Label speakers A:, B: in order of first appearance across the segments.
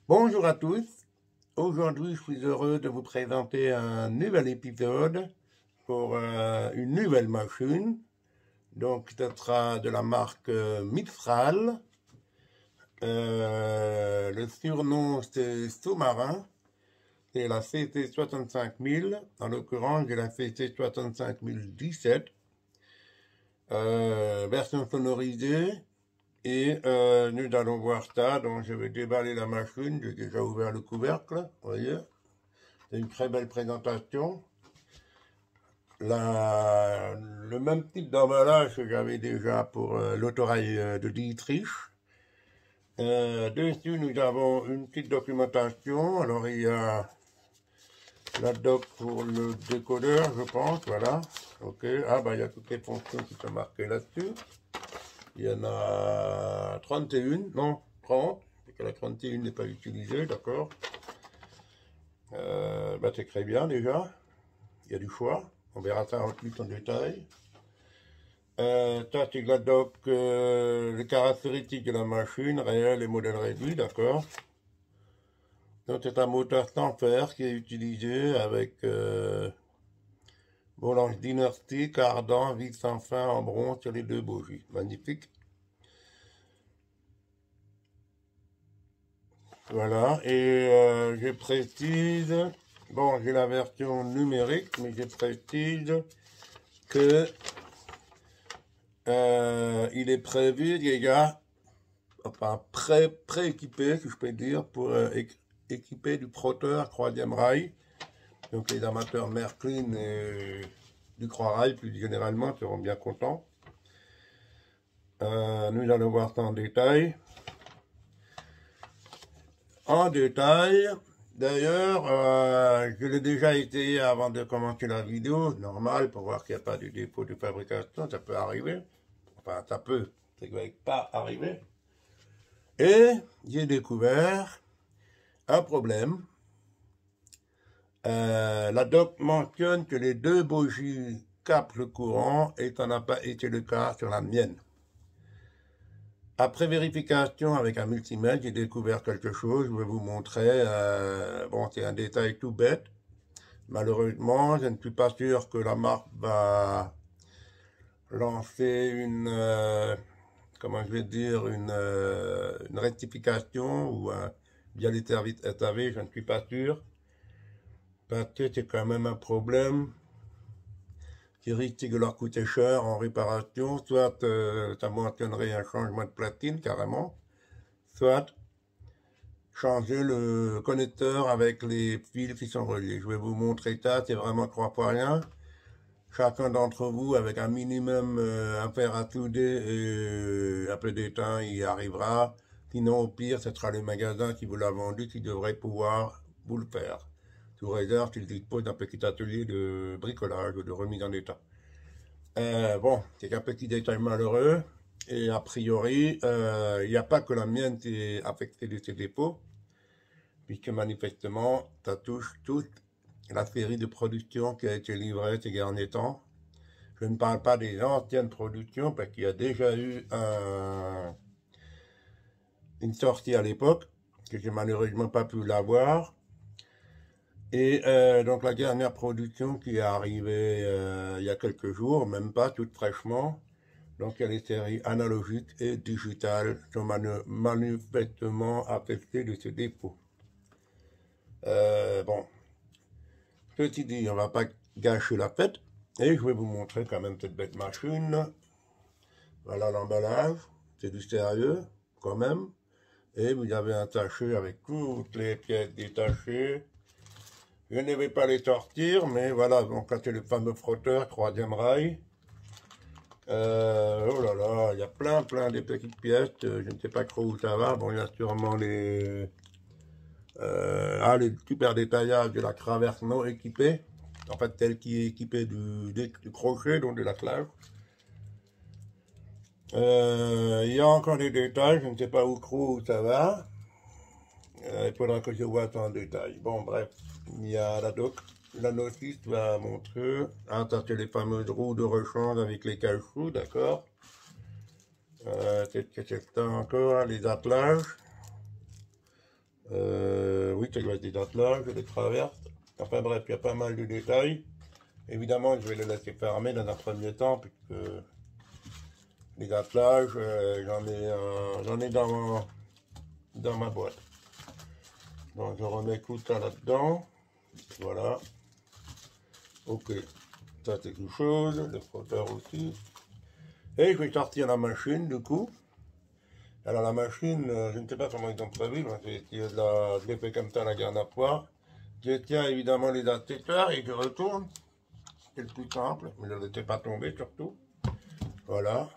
A: Bonjour à tous, aujourd'hui je suis heureux de vous présenter un nouvel épisode pour une nouvelle machine. Donc ce sera de la marque Mistral. Le surnom c'est Sous-Marin, c'est la CC65000, en l'occurrence j'ai la CC65017, version sonorisée. Et nous allons voir ça, donc je vais déballer la machine, j'ai déjà ouvert le couvercle, vous voyez. C'est une très belle présentation. Le même type d'emballage que j'avais déjà pour l'autorail de Dietrich. Dessus, nous avons une petite documentation. Alors, il y a la doc pour le décodeur, je pense, voilà. Ok, ah bah il y a toutes les fonctions qui sont marquées là-dessus. Il y en a 31, non, 30, parce que la 31 n'est pas utilisée, d'accord. Bah c'est très bien déjà, il y a du choix, on verra ça ensuite en détail. Ça c'est la doc, les caractéristiques de la machine, réel et modèle réduit, d'accord. Donc c'est un moteur sans fer qui est utilisé avec volange d'inertie, cardan, vis sans fin en bronze sur les deux bogies, magnifique. Voilà, et je précise, bon j'ai la version numérique, mais je précise que il est prévu, les gars, enfin pré-équipé, si je peux dire, pour équiper du Proteur 3e rail. Donc les amateurs Märklin et du Croix-Rail, plus généralement, seront bien contents. Nous allons voir ça en détail. D'ailleurs, je l'ai déjà essayé avant de commencer la vidéo, normal, pour voir qu'il n'y a pas de défaut de fabrication, ça peut arriver. Enfin, ça peut, c'est pas arriver. Et j'ai découvert un problème. La doc mentionne que les deux bogies captent le courant et ça n'a pas été le cas sur la mienne. Après vérification avec un multimètre, j'ai découvert quelque chose, je vais vous montrer. Bon, c'est un détail tout bête. Malheureusement, je ne suis pas sûr que la marque va lancer une, comment je vais dire, une rectification ou via les services SAV, je ne suis pas sûr. Parce que c'est quand même un problème qui risque de leur coûter cher en réparation, soit ça mentionnerait un changement de platine carrément, soit changer le connecteur avec les fils qui sont reliés. Je vais vous montrer ça, c'est vraiment 3 fois rien. Chacun d'entre vous, avec un minimum à faire à souder et un peu d'étain, il y arrivera. Sinon, au pire, ce sera le magasin qui vous l'a vendu qui devrait pouvoir vous le faire. Sous réserve qu'il dispose d'un petit atelier de bricolage ou de remise en état. Bon, c'est un petit détail malheureux. Et a priori, il n'y a pas que la mienne qui est affectée de ces défauts, puisque manifestement, ça touche toute la série de production qui a été livrée ces derniers temps. Je ne parle pas des anciennes productions, parce qu'il y a déjà eu une sortie à l'époque, que j'ai malheureusement pas pu l'avoir. Et donc la dernière production qui est arrivée il y a quelques jours, même pas, toute fraîchement. Donc il y a les séries analogiques et digitales qui sont manifestement affectées de ce défaut. Bon, ceci dit, on va pas gâcher la fête. Et je vais vous montrer quand même cette bête machine. Voilà l'emballage, c'est du sérieux quand même. Et vous avez un sachet avec toutes les pièces détachées. Je ne vais pas les sortir, mais voilà, donc là c'est le fameux frotteur 3e rail. Oh là là, il y a plein de petites pièces, je ne sais pas trop où ça va. Bon, il y a sûrement les super détaillages de la traverse non équipée. En fait, celle qui est équipée du crochet, donc de la clave. Il y a encore des détails, je ne sais pas où ça va. Il faudra que je vois ça en détail. Bon, bref, il y a la doc. La notice va montrer. Ah, ça c'est les fameuses roues de rechange avec les caoutchoucs, d'accord. Qu'est-ce que c'est ça encore, les attelages. Oui, ça doit être des attelages, des traverses. Enfin bref, il y a pas mal de détails. Évidemment, je vais les laisser fermer dans un premier temps, puisque les attelages, j'en ai dans ma boîte. Donc je remets tout ça là-dedans. Voilà. Ok. Ça c'est quelque chose. Le frotteur aussi. Et je vais sortir la machine du coup. Alors la machine, je ne sais pas comment ils ont prévu. J'ai essayé je l'ai fait comme ça la dernière fois. Je tiens évidemment les adaptateurs et je retourne. C'est le plus simple. Mais ne le laissez pas tomber surtout. Voilà.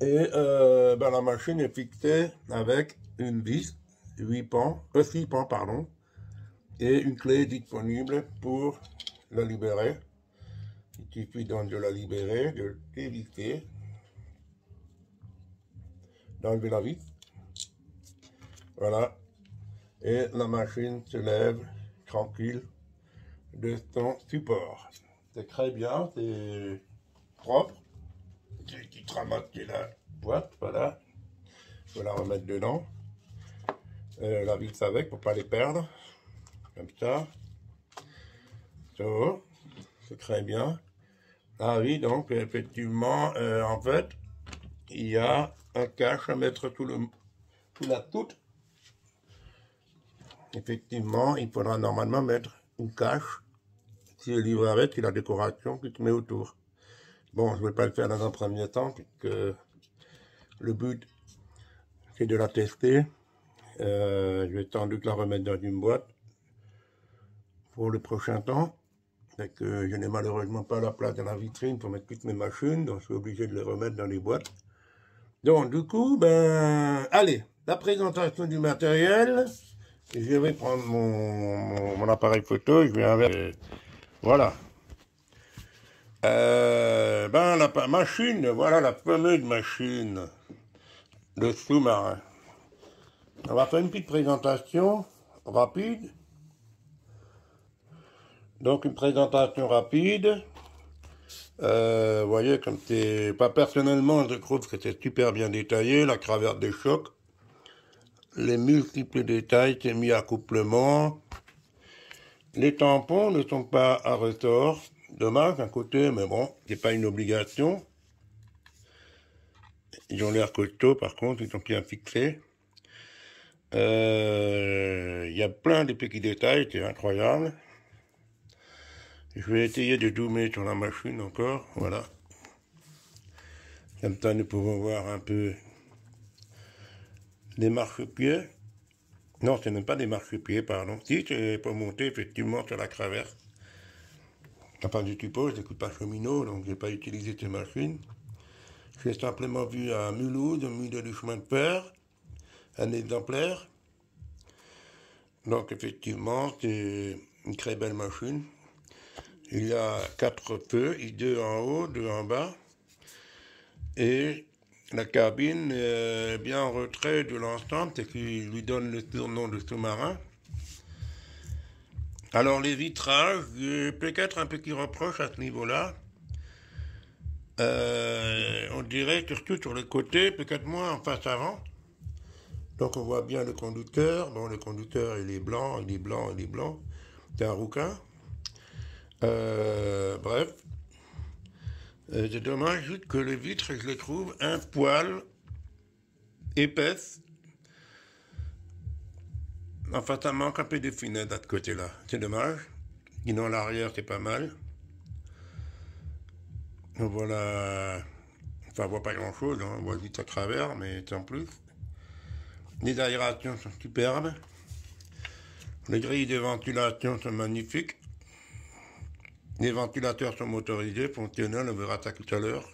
A: Et la machine est fixée avec une vis, 6 pans, pardon, et une clé disponible pour la libérer. Il suffit donc de la libérer, de dévisser, d'enlever la vis. Voilà. Et la machine se lève tranquille de son support. C'est très bien, c'est propre. J'ai une petite ramassé la boîte, voilà. Je vais la remettre dedans. La vis avec pour pas les perdre. Comme ça. So, c'est très bien. Ah oui, donc effectivement, en fait, il y a un cache à mettre sous la poutre. Effectivement, il faudra normalement mettre une cache si le livre arrête, c'est la décoration qui se met autour. Bon, je ne vais pas le faire dans un premier temps, puisque le but, c'est de la tester. Je vais sans doute la remettre dans une boîte pour le prochain temps. C'est que je n'ai malheureusement pas la place dans la vitrine pour mettre toutes mes machines, donc je suis obligé de les remettre dans les boîtes. Donc du coup, allez, la présentation du matériel. Je vais prendre mon appareil photo, je vais avec. Voilà. La machine, voilà la fameuse machine de sous-marin. On va faire une petite présentation rapide. Donc une présentation rapide. Vous voyez, comme c'est pas personnellement, je trouve que c'est super bien détaillé, la cravache des chocs, les multiples détails, c'est mis accouplement. Les tampons ne sont pas à ressort, dommage d'un côté, mais bon, c'est pas une obligation. Ils ont l'air costauds, par contre, ils sont bien fixés. Il y a plein de petits détails, c'est incroyable. Je vais essayer de zoomer sur la machine encore, voilà. Comme ça, nous pouvons voir un peu les marchepieds. Non, ce n'est pas des marchepieds, pardon. Si, c'est pour monter effectivement sur la traverse. Enfin, je suppose, je n'écoute pas cheminot, donc je n'ai pas utilisé ces machines. J'ai simplement vu à Mulhouse, au milieu du chemin de fer, un exemplaire. Donc effectivement, c'est une très belle machine. Il y a 4 feux, 2 en haut, 2 en bas. Et la cabine est bien en retrait de l'ensemble, c'est qui lui donne le surnom de sous-marin. Alors les vitrages, peut-être un petit reproche à ce niveau-là. On dirait surtout sur le côté, peut-être moins en face avant. Donc on voit bien le conducteur. Bon, le conducteur il est blanc, il est blanc, il est blanc. C'est un rouquin. Bref. C'est dommage juste que les vitres, je les trouve un poil épaisses. Enfin, ça manque un peu de finesse de ce côté-là. C'est dommage. Sinon, l'arrière, c'est pas mal. Voilà. Enfin, on voit pas grand-chose. Hein. On voit vite à travers, mais sans plus. Les aérations sont superbes. Les grilles de ventilation sont magnifiques. Les ventilateurs sont motorisés, fonctionnels, on verra ça tout à l'heure.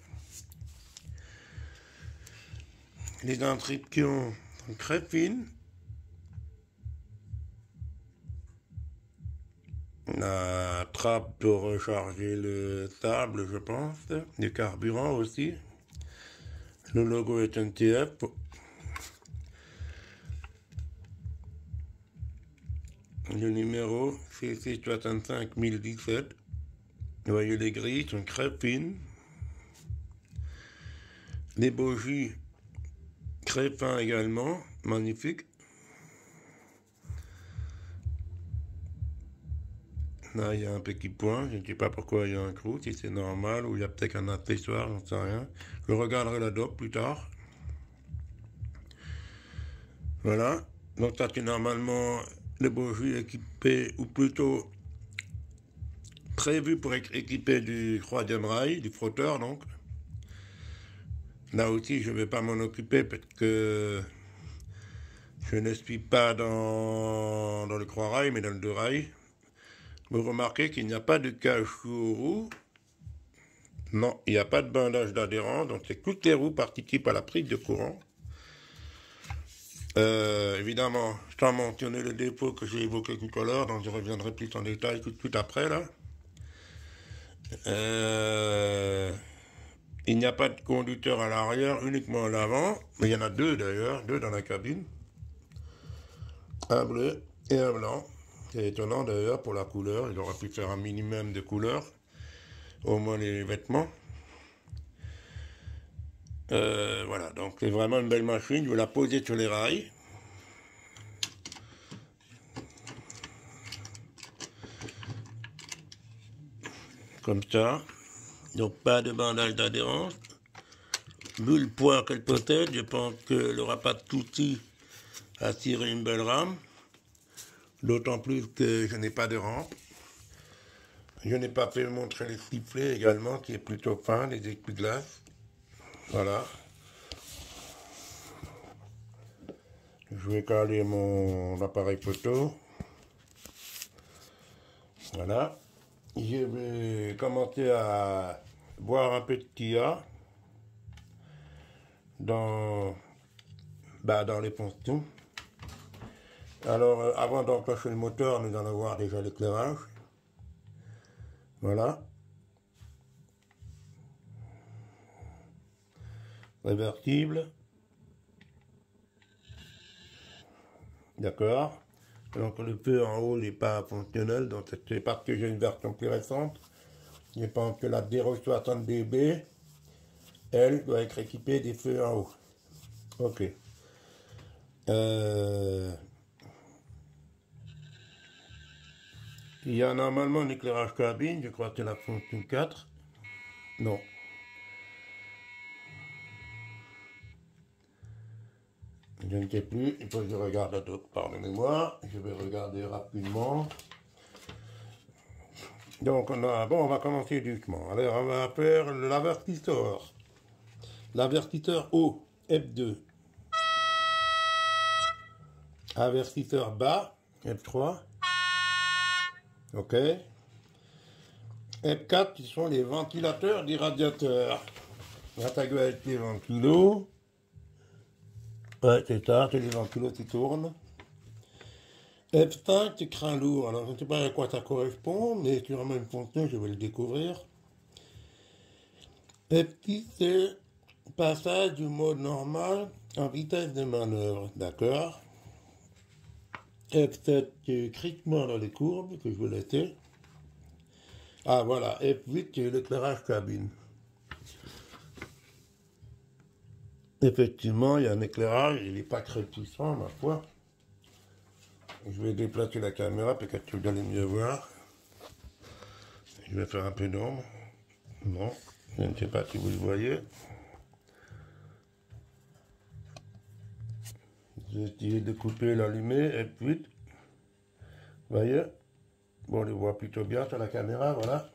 A: Les inscriptions sont très fines. La trappe pour recharger le sable, je pense. Du carburant aussi. Le logo est SNCF. Le numéro CC 65017. Vous voyez, les grilles sont très fines. Les bogies très fin également, magnifique. Là, il y a un petit point, je ne sais pas pourquoi il y a un trou, si c'est normal, ou il y a peut-être un accessoire, j'en sais rien. Je regarderai la dope plus tard. Voilà, donc ça c'est normalement le bougie équipé, ou plutôt prévu pour être équipé du troisième rail, du frotteur donc. Là aussi je ne vais pas m'en occuper parce que je ne suis pas dans le 3 rails mais dans le 2 rails. Vous remarquez qu'il n'y a pas de cache-sous roue. Non, il n'y a pas de bandage d'adhérent, donc c'est que toutes les roues participent à la prise de courant. Évidemment, sans mentionner le défaut que j'ai évoqué tout à l'heure, donc je reviendrai plus en détail tout après là. Il n'y a pas de conducteur à l'arrière, uniquement à l'avant, mais il y en a deux d'ailleurs, deux dans la cabine. Un bleu et un blanc. C'est étonnant d'ailleurs pour la couleur, il aurait pu faire un minimum de couleur, au moins les vêtements. Voilà, donc c'est vraiment une belle machine, je vais la poser sur les rails. Comme ça, donc pas de bandage d'adhérence. Vu le poids qu'elle possède, je pense qu'elle n'aura pas de souci à tirer une belle rame. D'autant plus que je n'ai pas de rampe. Je n'ai pas fait montrer les sifflets également, qui est plutôt fin, les essuie-glaces. Voilà. Je vais caler mon appareil photo. Voilà. Je vais commencer à boire un peu de Kia dans les fonctions. Alors, avant d'enclencher le moteur, nous allons voir déjà l'éclairage. Voilà. Réversible. D'accord. Donc le feu en haut n'est pas fonctionnel, donc c'est parce que j'ai une version plus récente. Je pense que la D60DB, elle, doit être équipée des feux en haut. Ok. Il y a normalement un éclairage cabine, je crois que c'est la fonction 4. Non. Je ne sais plus, il faut que je regarde la doc, pardonnez-moi. Je vais regarder rapidement. Donc on va commencer doucement. Alors on va faire l'avertisseur. L'avertisseur haut, F2. Avertisseur bas, F3. Ok. F4, qui sont les ventilateurs des radiateurs. La taguette ventilo. Ouais, c'est ça, c'est les ventilos qui tournent. F5, c'est crin lourd. Alors, je ne sais pas à quoi ça correspond, mais sûrement une fonction, je vais le découvrir. F6, c'est passage du mode normal en vitesse de manœuvre. D'accord. F7, c'est criquement dans les courbes, que je vais laisser. Ah, voilà. F8, c'est l'éclairage cabine. Effectivement, il y a un éclairage, il n'est pas très puissant, ma foi. Je vais déplacer la caméra, peut-être que vous allez mieux voir. Je vais faire un peu d'ombre. Non, je ne sais pas si vous le voyez. Je vais essayer de couper l'allumé, F8. Vous voyez? Bon, on le voit plutôt bien sur la caméra, voilà.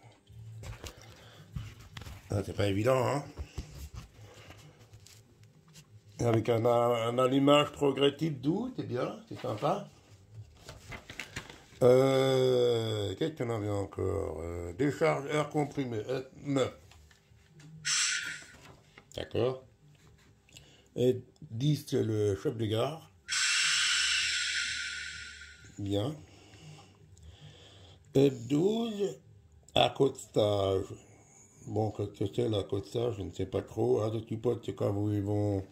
A: Ah, c'est pas évident, hein? Avec un allumage progressif doux, c'est bien, c'est sympa. Qu'est-ce qu'on avait encore? Décharge air comprimé, F9. D'accord. Et 10, c'est le chef de gare. Bien. F12, accostage. Bon, qu'est-ce que c'est l'accostage? Je ne sais pas trop. Ah, je suppose que c'est quand ils vont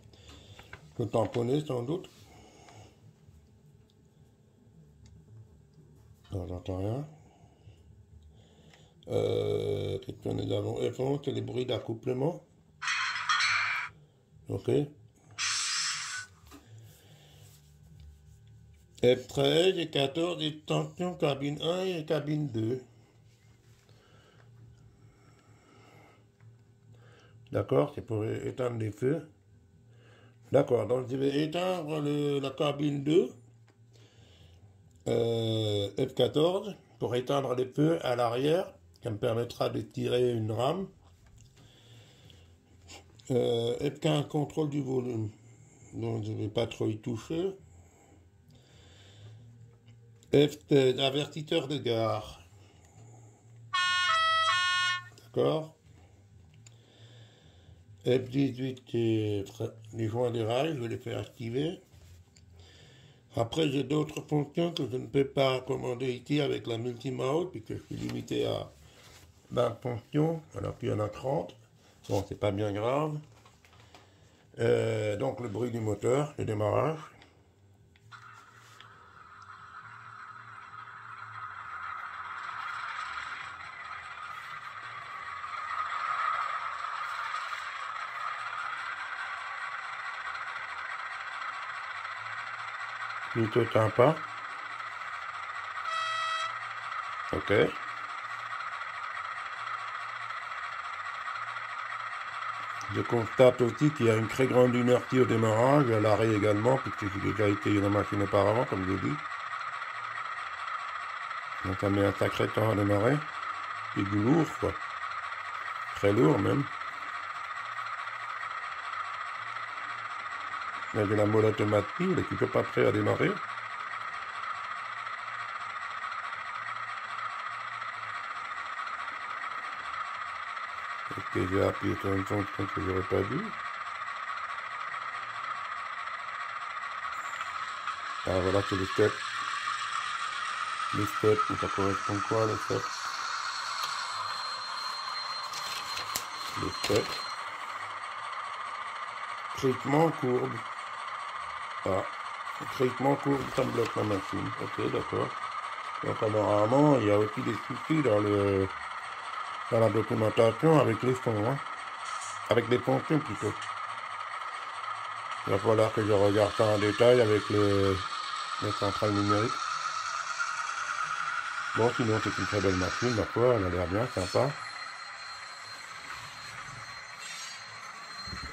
A: se tamponner, sans doute. Non, j'entends rien. Qu'est-ce que nous avons? F11, c'est les bruits d'accouplement. Ok. F13 et 14, extension cabine 1 et cabine 2. D'accord, c'est pour éteindre les feux. D'accord, donc je vais éteindre la cabine 2, F14, pour éteindre les feux à l'arrière, qui me permettra de tirer une rame. F15, contrôle du volume. Donc je ne vais pas trop y toucher. F16, avertisseur de gare. D'accord. F18, les joints des rails, je vais les faire activer. Après, j'ai d'autres fonctions que je ne peux pas commander ici avec la multimode, puisque je suis limité à 20 fonctions, alors qu'il y en a 30. Bon, c'est pas bien grave. Donc, le bruit du moteur, le démarrage. Plutôt sympa. Ok. Je constate aussi qu'il y a une très grande inertie au démarrage, et à l'arrêt également, puisque j'ai déjà essayé la machine auparavant, comme je l'ai dit. Donc ça met un sacré temps à démarrer. C'est du lourd, quoi. Très lourd même. Il y a de la molle automatique, il est toujours pas prêt à démarrer. Est-ce que j'ai appuyé sur une fonction que j'aurais pas vu? Ah voilà, c'est le step. Le step, ça correspond quoi le step? Le step. Traitement courbe. Ah, traitement courbe, ça me bloque la machine. Ok, d'accord. Donc apparemment, il y a aussi des soucis dans la documentation avec les fonds, hein. Avec les fonctions plutôt. Il va falloir que je regarde ça en détail avec les centrales numériques. Bon, sinon c'est une très belle machine, d'accord, elle a l'air bien sympa.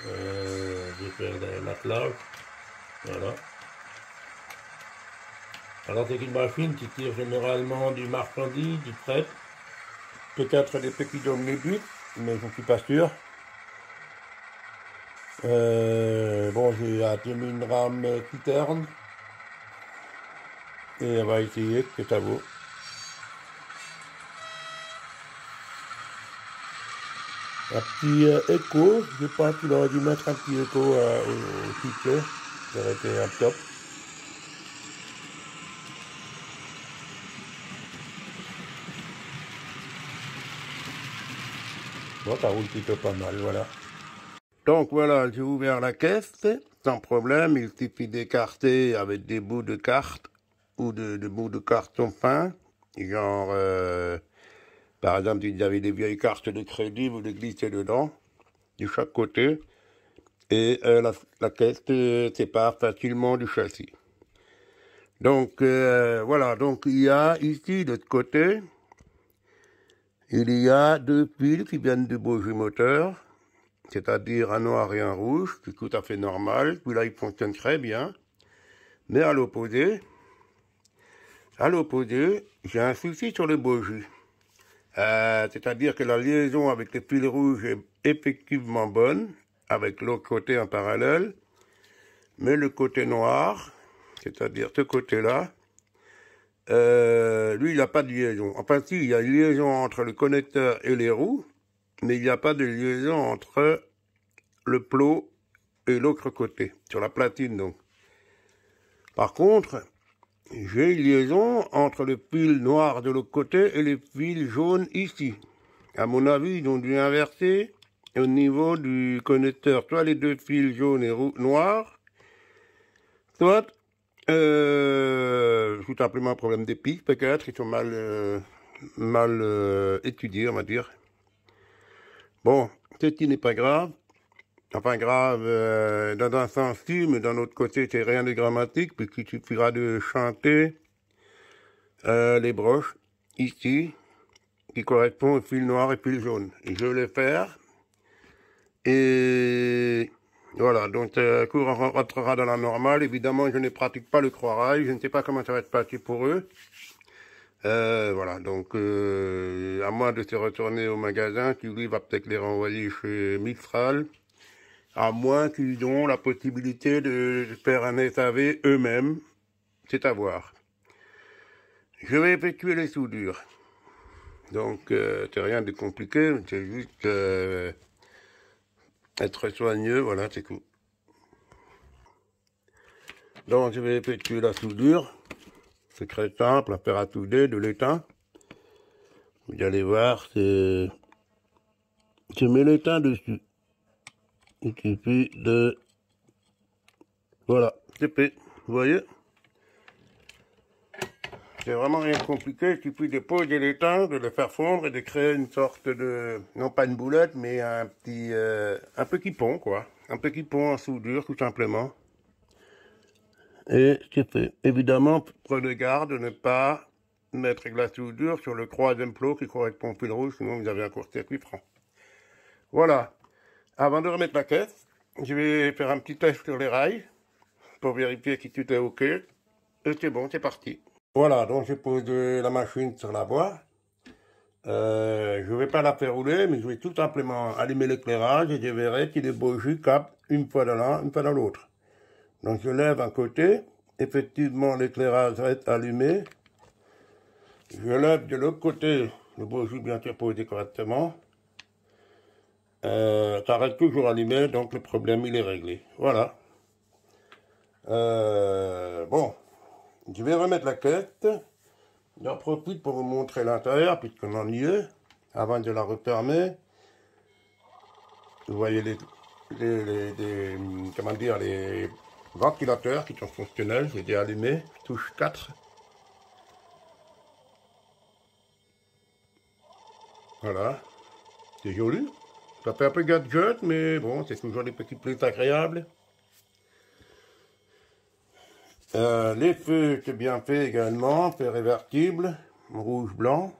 A: Je vais faire l'attelage. Voilà. Alors c'est une machine qui tire généralement du marchandise, du fret, peut-être des petits omnibus, mais je ne suis pas sûr. Bon, j'ai atteint une rame citerne et on va essayer ce que ça vaut. Un petit écho, je pense qu'il aurait dû mettre un petit écho au ticket, ça aurait été un top. Bon, ça roule plutôt pas mal, voilà. Donc voilà, j'ai ouvert la caisse, sans problème, il suffit d'écarter avec des bouts de carte ou de bouts de carton fin, genre, par exemple, si vous avez des vieilles cartes de crédit, vous les glissez dedans, de chaque côté, et la caisse sépare facilement du châssis. Donc voilà, donc il y a ici de l'autre côté, il y a deux fils qui viennent du bogie moteur, c'est-à-dire un noir et un rouge, c'est tout à fait normal. Puis là, il fonctionne très bien. Mais à l'opposé, j'ai un souci sur le bogie. C'est-à-dire que la liaison avec le fil rouge est effectivement bonne, avec l'autre côté en parallèle, mais le côté noir, c'est-à-dire ce côté-là, lui, il n'a pas de liaison. Enfin, si, il y a une liaison entre le connecteur et les roues, mais il n'y a pas de liaison entre le plot et l'autre côté, sur la platine donc. Par contre, j'ai une liaison entre le fil noir de l'autre côté et les fils jaunes ici. À mon avis, ils ont dû inverser au niveau du connecteur, soit les deux fils jaunes et noirs, soit tout simplement un problème d'épique, peut-être, ils sont mal étudiés, on va dire. Bon, ceci n'est pas grave. Enfin grave, dans un sens si, mais d'un autre côté c'est rien de dramatique, puisqu'il suffira de chanter les broches ici, qui correspondent au fil noir et fil jaune. Et je vais le faire. Et voilà, donc le cours rentrera dans la normale. Évidemment, je ne pratique pas le croix-rail, je ne sais pas comment ça va être passé pour eux. Voilà, donc à moins de se retourner au magasin, qui lui va peut-être les renvoyer chez Mistral, à moins qu'ils ont la possibilité de faire un SAV eux-mêmes, c'est à voir. Je vais effectuer les soudures. Donc c'est rien de compliqué, c'est juste être soigneux, voilà, c'est tout. Donc je vais effectuer la soudure. C'est très simple à faire à souder, de l'étain. Vous allez voir, je mets l'étain dessus. Il suffit de... Voilà, c'est fait. Vous voyez? C'est vraiment rien de compliqué, il suffit de poser l'étain, de le faire fondre et de créer une sorte de... Non pas une boulette, mais un petit pont, quoi. Un petit pont en soudure, tout simplement. Et c'est fait. Évidemment, prenez garde de ne pas mettre de la soudure sur le troisième plot qui correspond au fil rouge, sinon vous avez un court-circuit franc. Voilà. Avant de remettre la caisse, je vais faire un petit test sur les rails pour vérifier si tout est OK. Et c'est bon, c'est parti. Voilà, donc j'ai posé la machine sur la voie. Je ne vais pas la faire rouler, mais je vais tout simplement allumer l'éclairage et je verrai si les bougies captent une fois dans l'un, une fois dans l'autre. Donc je lève un côté, effectivement l'éclairage reste allumé. Je lève de l'autre côté, le bougie bien sûr posé correctement. Ça reste toujours allumé, donc le problème il est réglé. Voilà. Bon, je vais remettre la caisse. J'en profite pour vous montrer l'intérieur, puisqu'on en y est, avant de la refermer. Vous voyez comment dire, les ventilateurs qui sont fonctionnels, j'ai déjà allumé, touche 4. Voilà, c'est joli. Ça fait un peu gadget, mais bon, c'est toujours des petits plaisirs agréables. Les feux, c'est bien fait également, feux révertibles, rouge-blanc.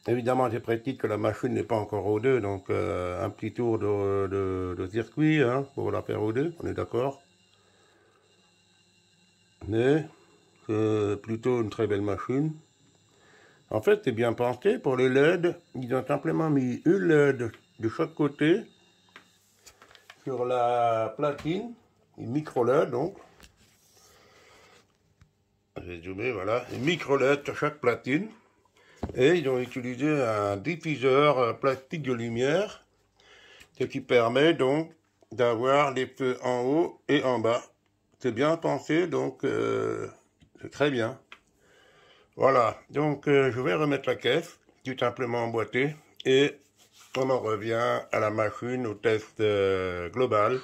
A: Évidemment, j'ai précisé que la machine n'est pas encore au 2, donc un petit tour de circuit hein, pour la faire au 2, on est d'accord. Mais c'est plutôt une très belle machine. En fait, c'est bien pensé pour les LED. Ils ont simplement mis une LED de chaque côté sur la platine, une micro LED donc. Je vais zoomer, voilà, une micro LED sur chaque platine. Et ils ont utilisé un diffuseur plastique de lumière, ce qui permet donc d'avoir les feux en haut et en bas. C'est bien pensé, donc c'est très bien. Voilà, donc je vais remettre la caisse, tout simplement emboîtée, et on en revient à la machine, au test global.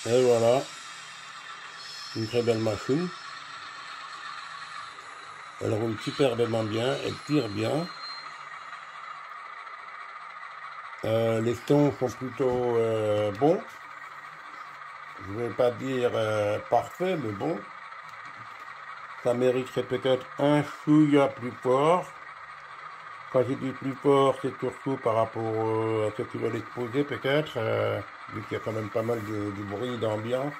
A: Et voilà, une très belle machine. Elle roule superbement bien, elle tire bien. Les tons sont plutôt bons. Je ne vais pas dire parfait, mais bon. Ça mériterait peut-être un chouïa plus fort. Quand je dis plus fort, c'est surtout par rapport à ce qu'ils veulent exposer peut-être, vu qu'il y a quand même pas mal de bruit d'ambiance.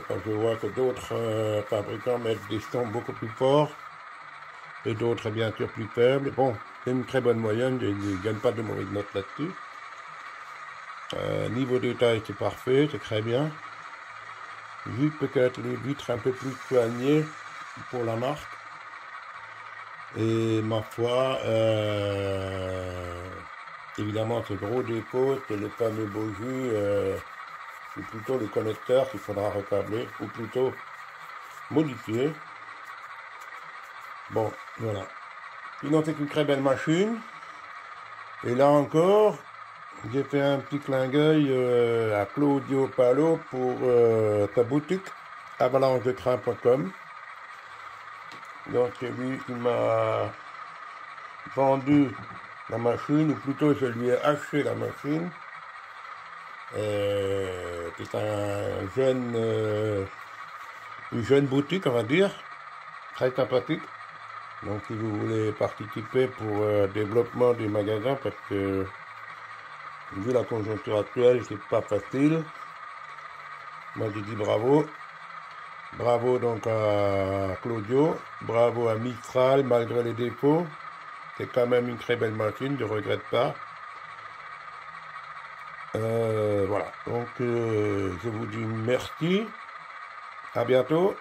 A: Quand je vois que d'autres fabricants mettent des sons beaucoup plus forts et d'autres bien sûr plus faibles. Bon, c'est une très bonne moyenne, je ne gagne pas de mauvaises notes là-dessus. Niveau détail, c'est parfait, c'est très bien. Juste peut-être les vitres un peu plus soignées pour la marque. Et ma foi, évidemment, ce gros défaut, c'est le fameux beau jus, c'est plutôt le connecteur qu'il faudra recabler, ou plutôt modifier. Bon, voilà. Sinon, c'est une très belle machine. Et là encore, j'ai fait un petit clin d'œil à Claudio Palo pour sa boutique avalanchedecrin.com. Donc c'est lui qui m'a vendu la machine, ou plutôt je lui ai acheté la machine. C'est une jeune boutique, on va dire, très sympathique. Donc si vous voulez participer pour développement du magasin, parce que vu la conjoncture actuelle, c'est pas facile. Moi je dis bravo. Bravo donc à Claudio, bravo à Mistral malgré les défauts. C'est quand même une très belle machine, je ne regrette pas. Voilà, donc je vous dis merci, à bientôt,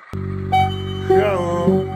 A: ciao.